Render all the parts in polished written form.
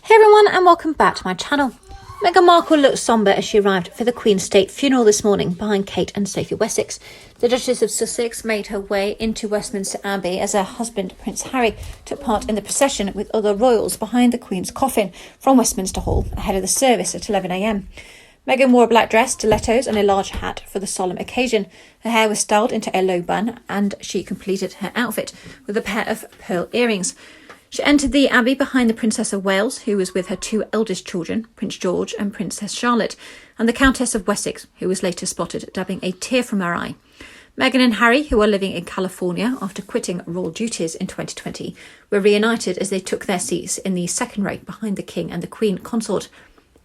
Hey everyone and welcome back to my channel. Meghan Markle looked sombre as she arrived for the Queen's state funeral this morning behind Kate and Sophie Wessex. The Duchess of Sussex made her way into Westminster Abbey as her husband Prince Harry took part in the procession with other royals behind the Queen's coffin from Westminster Hall ahead of the service at 11 a.m. Meghan wore a black dress, stilettos and a large hat for the solemn occasion. Her hair was styled into a low bun and she completed her outfit with a pair of pearl earrings. She entered the Abbey behind the Princess of Wales, who was with her two eldest children, Prince George and Princess Charlotte, and the Countess of Wessex, who was later spotted dabbing a tear from her eye. Meghan and Harry, who are living in California after quitting royal duties in 2020, were reunited as they took their seats in the second row behind the King and the Queen consort.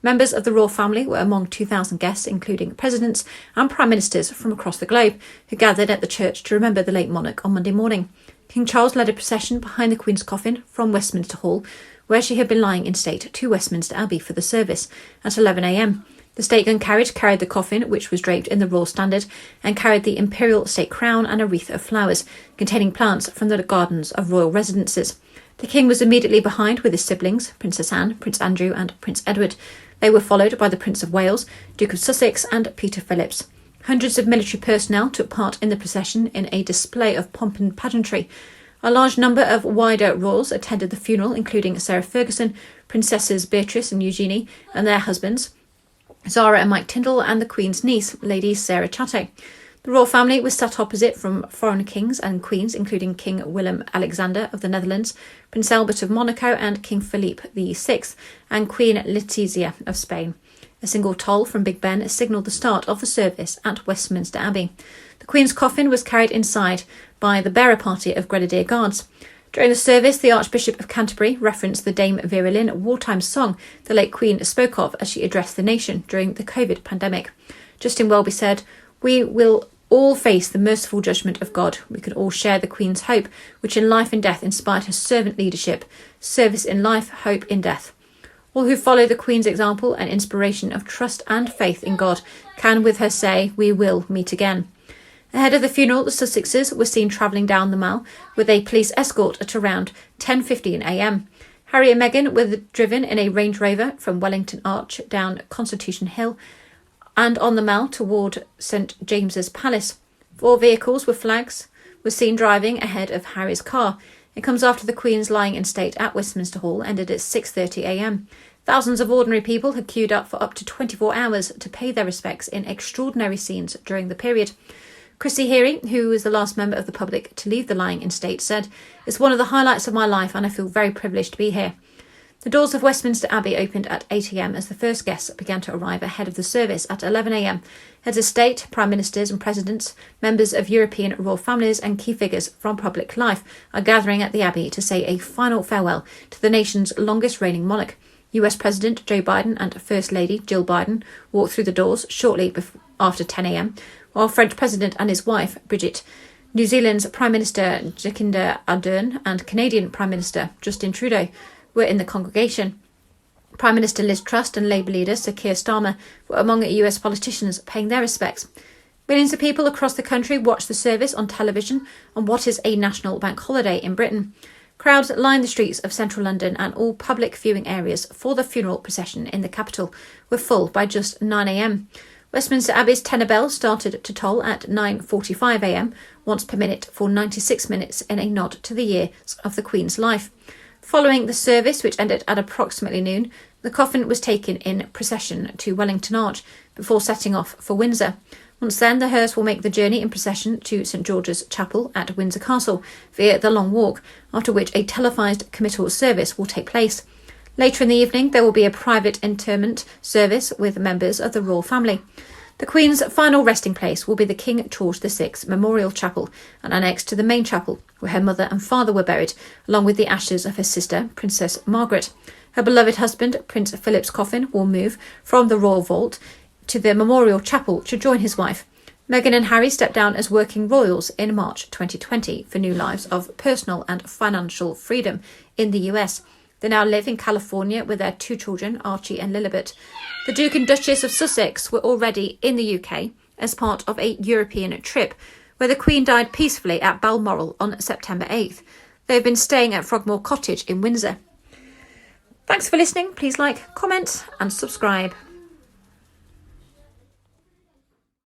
Members of the royal family were among 2,000 guests, including presidents and prime ministers from across the globe, who gathered at the church to remember the late monarch on Monday morning. King Charles led a procession behind the Queen's coffin from Westminster Hall, where she had been lying in state, to Westminster Abbey for the service at 11 a.m. The state gun carriage carried the coffin, which was draped in the royal standard, and carried the imperial state crown and a wreath of flowers containing plants from the gardens of royal residences. The King was immediately behind with his siblings, Princess Anne, Prince Andrew and Prince Edward. They were followed by the Prince of Wales, Duke of Sussex and Peter Phillips. Hundreds of military personnel took part in the procession in a display of pomp and pageantry. A large number of wider royals attended the funeral, including Sarah Ferguson, Princesses Beatrice and Eugenie and their husbands, Zara and Mike Tyndall, and the Queen's niece, Lady Sarah Chatto. The royal family was sat opposite from foreign kings and queens, including King Willem-Alexander of the Netherlands, Prince Albert of Monaco and King Philippe VI, and Queen Letizia of Spain. A single toll from Big Ben signalled the start of the service at Westminster Abbey. The Queen's coffin was carried inside by the bearer party of Grenadier Guards. During the service, the Archbishop of Canterbury referenced the Dame Vera Lynn wartime song the late Queen spoke of as she addressed the nation during the COVID pandemic. Justin Welby said, "We will all face the merciful judgment of God. We can all share the Queen's hope, which in life and death inspired her servant leadership, service in life, hope in death. All who follow the Queen's example and inspiration of trust and faith in God can with her say, we will meet again." Ahead of the funeral, the Sussexes were seen travelling down the Mall with a police escort at around 10:15 a.m. Harry and Meghan were driven in a Range Rover from Wellington Arch down Constitution Hill and on the Mall toward St James's Palace. 4 vehicles with flags were seen driving ahead of Harry's car. It comes after the Queen's lying in state at Westminster Hall ended at 6:30 a.m. Thousands of ordinary people had queued up for up to 24 hours to pay their respects in extraordinary scenes during the period. Chrissy Heery, who was the last member of the public to leave the lying in state, said, "It's one of the highlights of my life and I feel very privileged to be here." The doors of Westminster Abbey opened at 8 a.m. as the first guests began to arrive ahead of the service at 11 a.m. Heads of state, prime ministers and presidents, members of European royal families and key figures from public life are gathering at the Abbey to say a final farewell to the nation's longest reigning monarch. US President Joe Biden and First Lady Jill Biden walked through the doors shortly after 10 a.m, while French President and his wife, Brigitte, New Zealand's Prime Minister Jacinda Ardern and Canadian Prime Minister Justin Trudeau were in the congregation. Prime Minister Liz Truss and Labour leader Sir Keir Starmer were among US politicians paying their respects. Millions of people across the country watched the service on television on what is a national bank holiday in Britain. Crowds lined the streets of central London and all public viewing areas for the funeral procession in the capital were full by just 9 a.m. Westminster Abbey's tenor bell started to toll at 9:45 a.m, once per minute for 96 minutes in a nod to the years of the Queen's life. Following the service, which ended at approximately noon, the coffin was taken in procession to Wellington Arch before setting off for Windsor. Once then, the hearse will make the journey in procession to St George's Chapel at Windsor Castle via the Long Walk, after which a televised committal service will take place. Later in the evening, there will be a private interment service with members of the royal family. The Queen's final resting place will be the King George VI Memorial Chapel and annexed to the main chapel, where her mother and father were buried, along with the ashes of her sister, Princess Margaret. Her beloved husband, Prince Philip's coffin, will move from the royal vault to the Memorial Chapel to join his wife. Meghan and Harry stepped down as working royals in March 2020 for new lives of personal and financial freedom in the US. They now live in California with their 2 children, Archie and Lilibet. The Duke and Duchess of Sussex were already in the UK as part of a European trip, where the Queen died peacefully at Balmoral on September 8th. They have been staying at Frogmore Cottage in Windsor. Thanks for listening. Please like, comment and subscribe.